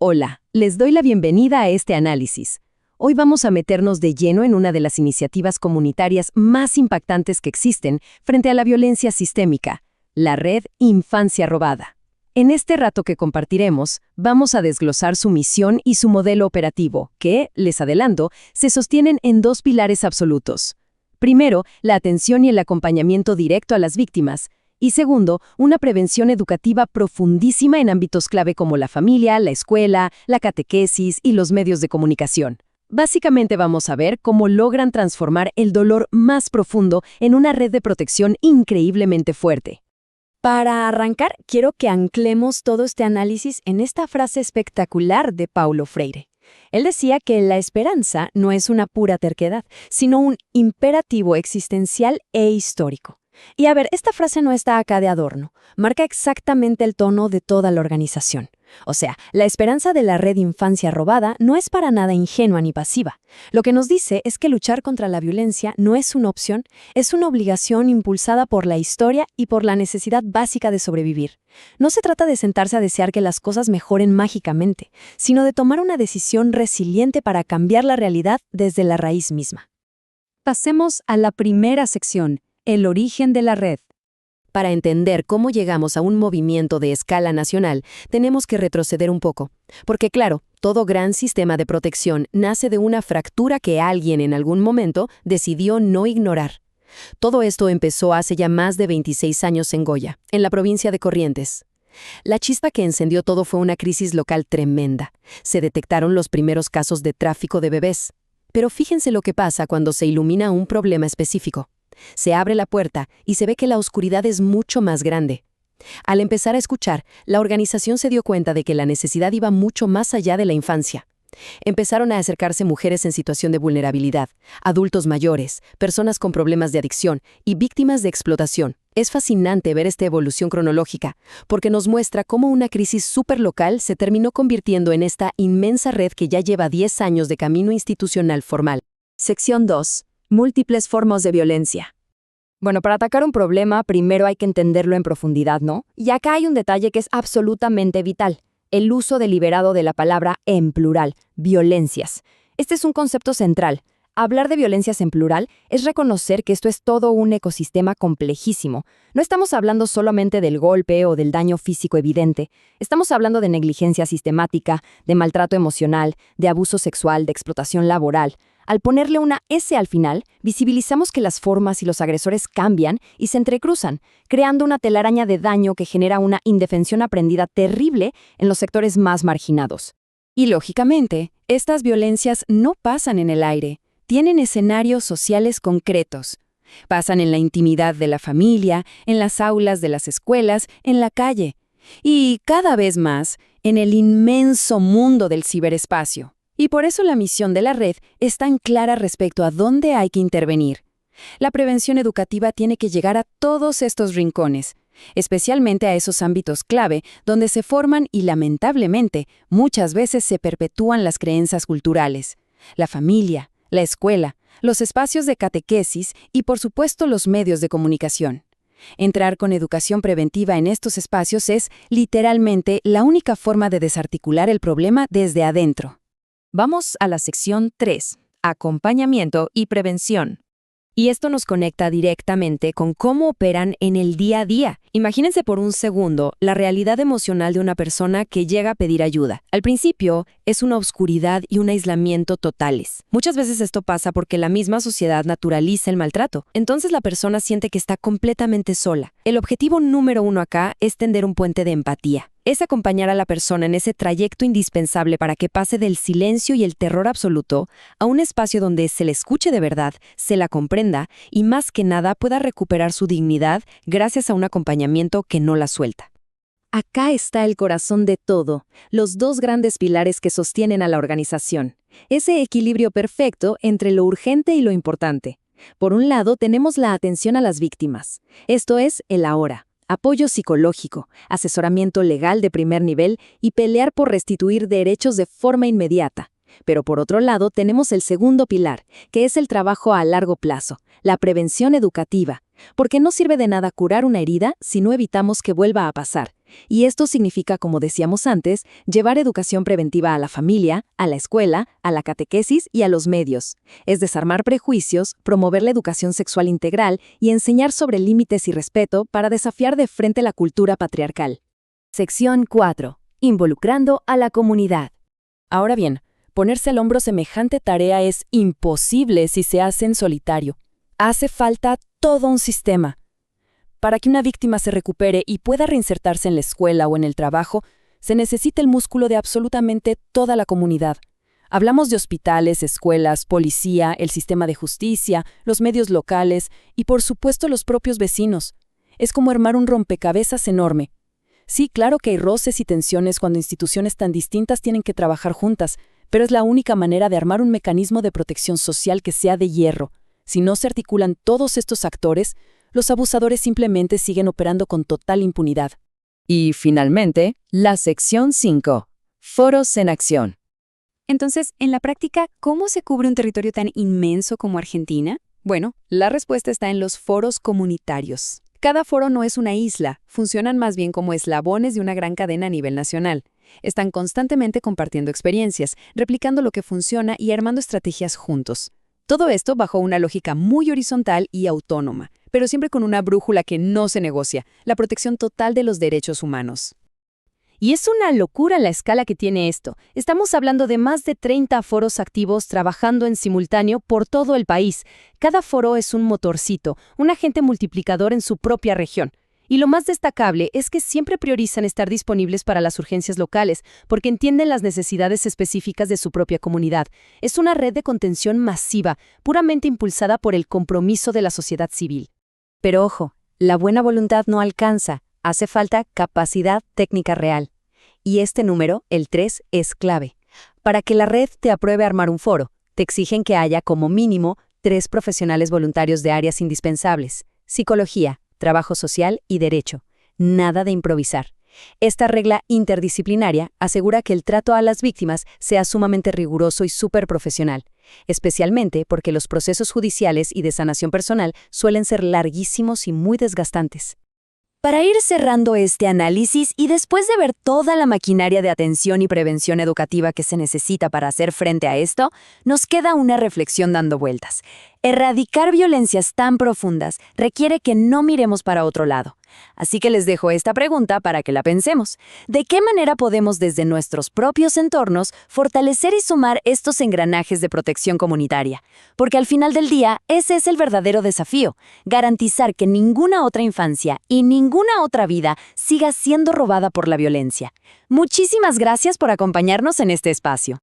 Hola, les doy la bienvenida a este análisis. Hoy vamos a meternos de lleno en una de las iniciativas comunitarias más impactantes que existen frente a la violencia sistémica, la Red Infancia Robada. En este rato que compartiremos, vamos a desglosar su misión y su modelo operativo, que, les adelanto, se sostienen en dos pilares absolutos. Primero, la atención y el acompañamiento directo a las víctimas, y segundo, una prevención educativa profundísima en ámbitos clave como la familia, la escuela, la catequesis y los medios de comunicación. Básicamente vamos a ver cómo logran transformar el dolor más profundo en una red de protección increíblemente fuerte. Para arrancar, quiero que anclemos todo este análisis en esta frase espectacular de Paulo Freire. Él decía que la esperanza no es una pura terquedad, sino un imperativo existencial e histórico. Y a ver, esta frase no está acá de adorno, marca exactamente el tono de toda la organización. O sea, la esperanza de la Red Infancia Robada no es para nada ingenua ni pasiva. Lo que nos dice es que luchar contra la violencia no es una opción, es una obligación impulsada por la historia y por la necesidad básica de sobrevivir. No se trata de sentarse a desear que las cosas mejoren mágicamente, sino de tomar una decisión resiliente para cambiar la realidad desde la raíz misma. Pasemos a la primera sección, el origen de la red. Para entender cómo llegamos a un movimiento de escala nacional, tenemos que retroceder un poco. Porque claro, todo gran sistema de protección nace de una fractura que alguien en algún momento decidió no ignorar. Todo esto empezó hace ya más de 26 años en Goya, en la provincia de Corrientes. La chispa que encendió todo fue una crisis local tremenda. Se detectaron los primeros casos de tráfico de bebés. Pero fíjense lo que pasa cuando se ilumina un problema específico. Se abre la puerta y se ve que la oscuridad es mucho más grande. Al empezar a escuchar, la organización se dio cuenta de que la necesidad iba mucho más allá de la infancia. Empezaron a acercarse mujeres en situación de vulnerabilidad, adultos mayores, personas con problemas de adicción y víctimas de explotación. Es fascinante ver esta evolución cronológica, porque nos muestra cómo una crisis superlocal se terminó convirtiendo en esta inmensa red que ya lleva 10 años de camino institucional formal. Sección 2. Múltiples formas de violencia. Bueno, para atacar un problema, primero hay que entenderlo en profundidad, ¿no? Y acá hay un detalle que es absolutamente vital: el uso deliberado de la palabra en plural, violencias. Este es un concepto central. Hablar de violencias en plural es reconocer que esto es todo un ecosistema complejísimo. No estamos hablando solamente del golpe o del daño físico evidente. Estamos hablando de negligencia sistemática, de maltrato emocional, de abuso sexual, de explotación laboral. Al ponerle una S al final, visibilizamos que las formas y los agresores cambian y se entrecruzan, creando una telaraña de daño que genera una indefensión aprendida terrible en los sectores más marginados. Y lógicamente, estas violencias no pasan en el aire, tienen escenarios sociales concretos. Pasan en la intimidad de la familia, en las aulas de las escuelas, en la calle. Y cada vez más, en el inmenso mundo del ciberespacio. Y por eso la misión de la red es tan clara respecto a dónde hay que intervenir. La prevención educativa tiene que llegar a todos estos rincones, especialmente a esos ámbitos clave donde se forman y, lamentablemente, muchas veces se perpetúan las creencias culturales. La familia, la escuela, los espacios de catequesis y, por supuesto, los medios de comunicación. Entrar con educación preventiva en estos espacios es, literalmente, la única forma de desarticular el problema desde adentro. Vamos a la sección 3, acompañamiento y prevención. Y esto nos conecta directamente con cómo operan en el día a día. Imagínense por un segundo la realidad emocional de una persona que llega a pedir ayuda. Al principio, es una oscuridad y un aislamiento totales. Muchas veces esto pasa porque la misma sociedad naturaliza el maltrato. Entonces la persona siente que está completamente sola. El objetivo número 1 acá es tender un puente de empatía. Es acompañar a la persona en ese trayecto indispensable para que pase del silencio y el terror absoluto a un espacio donde se le escuche de verdad, se la comprenda y, más que nada, pueda recuperar su dignidad gracias a un acompañamiento que no la suelta. Acá está el corazón de todo, los dos grandes pilares que sostienen a la organización. Ese equilibrio perfecto entre lo urgente y lo importante. Por un lado, tenemos la atención a las víctimas. Esto es el ahora. Apoyo psicológico, asesoramiento legal de primer nivel y pelear por restituir derechos de forma inmediata. Pero por otro lado tenemos el segundo pilar, que es el trabajo a largo plazo, la prevención educativa, porque no sirve de nada curar una herida si no evitamos que vuelva a pasar. Y esto significa, como decíamos antes, llevar educación preventiva a la familia, a la escuela, a la catequesis y a los medios. Es desarmar prejuicios, promover la educación sexual integral y enseñar sobre límites y respeto para desafiar de frente la cultura patriarcal. Sección 4. Involucrando a la comunidad. Ahora bien, ponerse al hombro semejante tarea es imposible si se hace en solitario. Hace falta todo un sistema. Para que una víctima se recupere y pueda reinsertarse en la escuela o en el trabajo, se necesita el músculo de absolutamente toda la comunidad. Hablamos de hospitales, escuelas, policía, el sistema de justicia, los medios locales y, por supuesto, los propios vecinos. Es como armar un rompecabezas enorme. Sí, claro que hay roces y tensiones cuando instituciones tan distintas tienen que trabajar juntas, pero es la única manera de armar un mecanismo de protección social que sea de hierro. Si no se articulan todos estos actores, los abusadores simplemente siguen operando con total impunidad. Y, finalmente, la sección 5. Foros en acción. Entonces, en la práctica, ¿cómo se cubre un territorio tan inmenso como Argentina? Bueno, la respuesta está en los foros comunitarios. Cada foro no es una isla, funcionan más bien como eslabones de una gran cadena a nivel nacional. Están constantemente compartiendo experiencias, replicando lo que funciona y armando estrategias juntos. Todo esto bajo una lógica muy horizontal y autónoma, pero siempre con una brújula que no se negocia, la protección total de los derechos humanos. Y es una locura la escala que tiene esto. Estamos hablando de más de 30 foros activos trabajando en simultáneo por todo el país. Cada foro es un motorcito, un agente multiplicador en su propia región. Y lo más destacable es que siempre priorizan estar disponibles para las urgencias locales, porque entienden las necesidades específicas de su propia comunidad. Es una red de contención masiva, puramente impulsada por el compromiso de la sociedad civil. Pero ojo, la buena voluntad no alcanza, hace falta capacidad técnica real. Y este número, el 3, es clave. Para que la red te apruebe armar un foro, te exigen que haya como mínimo 3 profesionales voluntarios de áreas indispensables: psicología, trabajo social y derecho. Nada de improvisar. Esta regla interdisciplinaria asegura que el trato a las víctimas sea sumamente riguroso y súper profesional, especialmente porque los procesos judiciales y de sanación personal suelen ser larguísimos y muy desgastantes. Para ir cerrando este análisis y después de ver toda la maquinaria de atención y prevención educativa que se necesita para hacer frente a esto, nos queda una reflexión dando vueltas. Erradicar violencias tan profundas requiere que no miremos para otro lado. Así que les dejo esta pregunta para que la pensemos. ¿De qué manera podemos desde nuestros propios entornos fortalecer y sumar estos engranajes de protección comunitaria? Porque al final del día, ese es el verdadero desafío: garantizar que ninguna otra infancia y ninguna otra vida siga siendo robada por la violencia. Muchísimas gracias por acompañarnos en este espacio.